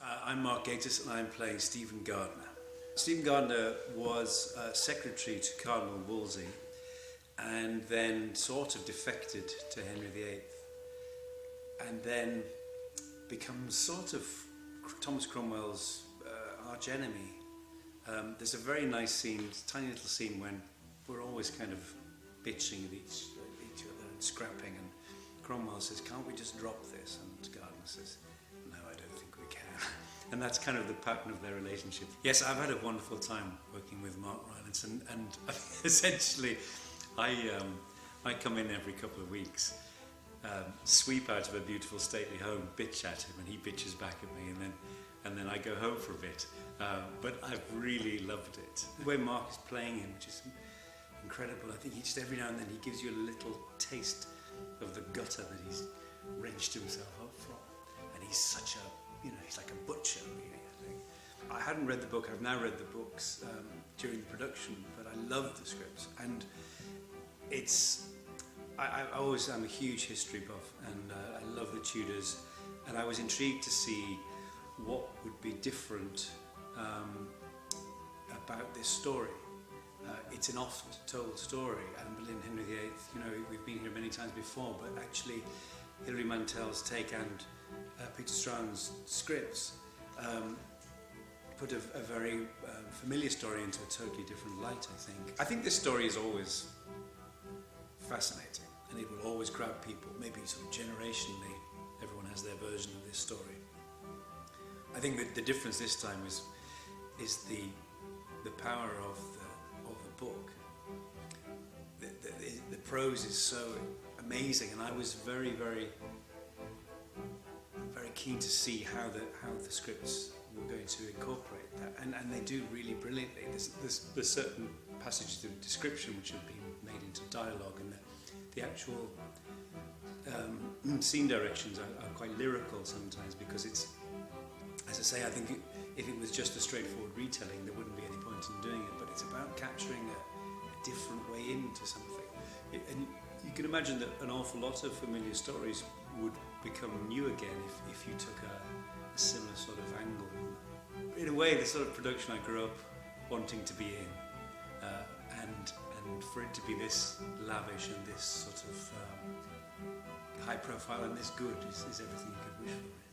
I'm Mark Gatiss and I'm playing Stephen Gardiner. Stephen Gardiner was secretary to Cardinal Wolsey and then sort of defected to Henry VIII and then becomes sort of Thomas Cromwell's arch-enemy. There's a very nice scene, tiny little scene when we're always kind of bitching at each other and scrapping, and Cromwell says, "Can't we just drop this?" And Gardiner says, "No, I don't think we can." And that's kind of the pattern of their relationship. Yes, I've had a wonderful time working with Mark Rylance, and essentially I come in every couple of weeks, sweep out of a beautiful stately home, bitch at him, and he bitches back at me, and then I go home for a bit. But I've really loved it. The way Mark is playing him, which is incredible. I think he just every now and then he gives you a little taste of the gutter that he's wrenched himself up from. And he's such a, he's like a butcher, really, I think. I hadn't read the book. I've now read the books during the production, but I love the scripts. And I always am a huge history buff, and I love the Tudors. And I was intrigued to see what would be different about this story. It's an oft-told story, Anne Boleyn, Henry VIII, we've been here many times before, but actually Hilary Mantel's take and Peter Strahan's scripts put a very familiar story into a totally different light, I think. I think this story is always fascinating, and it will always grab people. Maybe sort of generationally, everyone has their version of this story. I think that the difference this time is the power of the book. The prose is so amazing, and I was very, very, very keen to see how the scripts were going to incorporate that, and they do really brilliantly. There's certain passages of description which have been made into dialogue, and the actual scene directions are quite lyrical sometimes, because it's, as I say, I think if it was just a straightforward retelling, there wouldn't be any point in doing it, but it's about capturing a different way into something. And you can imagine that an awful lot of familiar stories would become new again if you took a similar sort of angle. In a way, the sort of production I grew up wanting to be in, and for it to be this lavish and this sort of high profile and this good is everything you could wish for.